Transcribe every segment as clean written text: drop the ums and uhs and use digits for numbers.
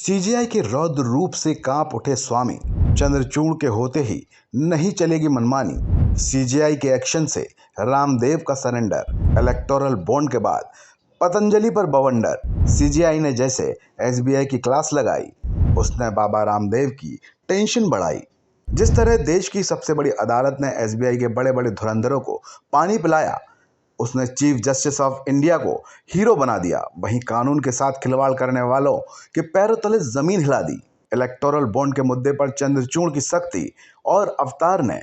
CGI के रौद्र रूप से कांप उठे स्वामी। चंद्रचूड़ के होते ही नहीं चलेगी मनमानी। सीजीआई के एक्शन से रामदेव का सरेंडर। इलेक्टोरल बॉन्ड के बाद पतंजलि पर बवंडर। सीजीआई ने जैसे एसबीआई की क्लास लगाई, उसने बाबा रामदेव की टेंशन बढ़ाई। जिस तरह देश की सबसे बड़ी अदालत ने एसबीआई के बड़े बड़े धुरंधरों को पानी पिलाया, उसने चीफ जस्टिस ऑफ इंडिया को हीरो बना दिया, वहीं कानून के साथ खिलवाड़ करने वालों के पैरों तले जमीन हिला दी। इलेक्टोरल बॉन्ड के मुद्दे पर चंद्रचूड़ की सख्ती और अवतार ने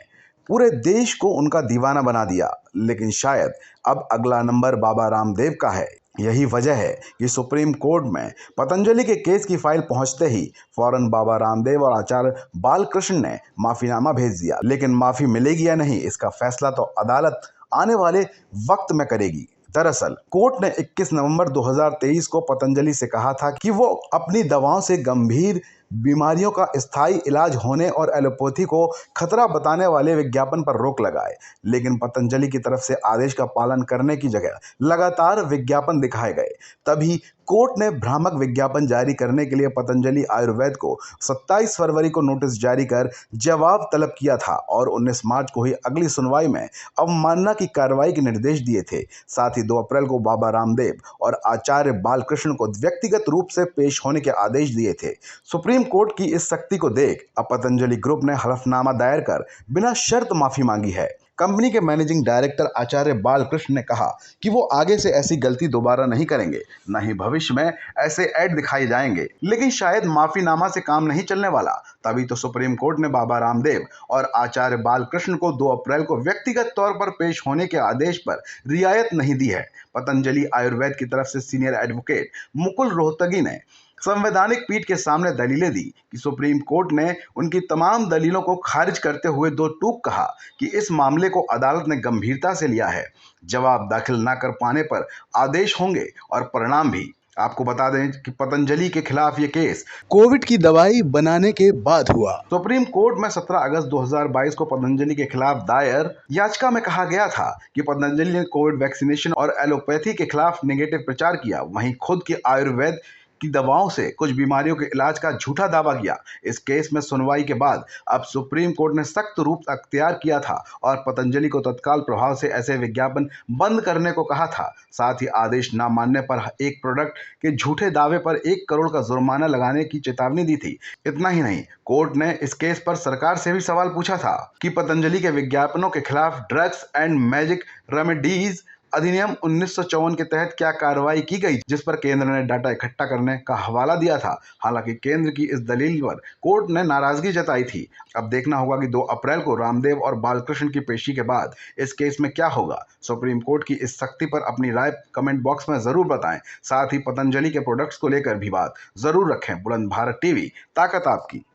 पूरे देश को उनका दीवाना बना दिया। लेकिन शायद अब अगला नंबर बाबा रामदेव का है। यही वजह है कि सुप्रीम कोर्ट में पतंजलि के केस की फाइल पहुंचते ही फौरन बाबा रामदेव और आचार्य बालकृष्ण ने माफीनामा भेज दिया। लेकिन माफी मिलेगी या नहीं, इसका फैसला तो अदालत आने वाले वक्त में करेगी। दरअसल कोर्ट ने 21 नवंबर 2023 को पतंजलि से कहा था कि वो अपनी दवाओं से गंभीर बीमारियों का स्थायी इलाज होने और एलोपैथी को खतरा बताने वाले विज्ञापन पर रोक लगाए। लेकिन पतंजलि की तरफ से आदेश का पालन करने की जगह लगातार विज्ञापन दिखाए गए। तभी कोर्ट ने भ्रामक विज्ञापन जारी करने के लिए पतंजलि आयुर्वेद को 27 फरवरी को नोटिस जारी कर जवाब तलब किया था और 19 मार्च को ही अगली सुनवाई में अवमानना की कार्रवाई के निर्देश दिए थे। साथ ही 2 अप्रैल को बाबा रामदेव और आचार्य बालकृष्ण को व्यक्तिगत रूप से पेश होने के आदेश दिए थे। सुप्रीम कोर्ट की इस सख्ती को देख अब पतंजलि ग्रुप ने हलफनामा दायर कर बिना शर्त माफी मांगी है। कंपनी के मैनेजिंग डायरेक्टर आचार्य बालकृष्ण ने कहा कि वो आगे से ऐसी गलती दोबारा नहीं करेंगे, न ही भविष्य में ऐसे ऐड दिखाए जाएंगे। लेकिन शायद माफीनामा से काम नहीं चलने वाला। तभी तो सुप्रीम कोर्ट ने बाबा रामदेव और आचार्य बालकृष्ण को 2 अप्रैल को व्यक्तिगत तौर पर पेश होने के आदेश पर रियायत नहीं दी है। पतंजलि आयुर्वेद की तरफ से सीनियर एडवोकेट मुकुल रोहतगी ने संवैधानिक पीठ के सामने दलीलें दी कि सुप्रीम कोर्ट ने उनकी तमाम दलीलों को खारिज करते हुए 2 टूक कहा कि इस मामले को अदालत ने गंभीरता से लिया है। जवाब दाखिल न कर पाने पर आदेश होंगे और परिणाम भी। आपको बता दें कि पतंजलि के खिलाफ ये केस कोविड की दवाई बनाने के बाद हुआ। सुप्रीम कोर्ट में 17 अगस्त 2022 को पतंजलि के खिलाफ दायर याचिका में कहा गया था कि पतंजलि ने कोविड वैक्सीनेशन और एलोपैथी के खिलाफ नेगेटिव प्रचार किया, वहीं खुद की आयुर्वेद की दवाओं से कुछ बीमारियों के इलाज का झूठा दावा किया। इस केस में सुनवाई के बाद अब सुप्रीम कोर्ट ने सख्त रूप अख्तियार किया था और पतंजलि को तत्काल प्रभाव से ऐसे विज्ञापन बंद करने को कहा था। साथ ही आदेश न मानने पर एक प्रोडक्ट के झूठे दावे पर 1 करोड़ का जुर्माना लगाने की चेतावनी दी थी। इतना ही नहीं, कोर्ट ने इस केस पर सरकार से भी सवाल पूछा था कि पतंजलि के विज्ञापनों के खिलाफ ड्रग्स एंड मैजिक रेमेडीज अधिनियम 1954 के तहत क्या कार्रवाई की गई, जिस पर केंद्र ने डाटा इकट्ठा करने का हवाला दिया था। हालांकि केंद्र की इस दलील पर कोर्ट ने नाराजगी जताई थी। अब देखना होगा कि 2 अप्रैल को रामदेव और बालकृष्ण की पेशी के बाद इस केस में क्या होगा। सुप्रीम कोर्ट की इस सख्ती पर अपनी राय कमेंट बॉक्स में जरूर बताएं। साथ ही पतंजलि के प्रोडक्ट्स को लेकर भी बात जरूर रखें। बुलंद भारत टीवी, ताकत आपकी।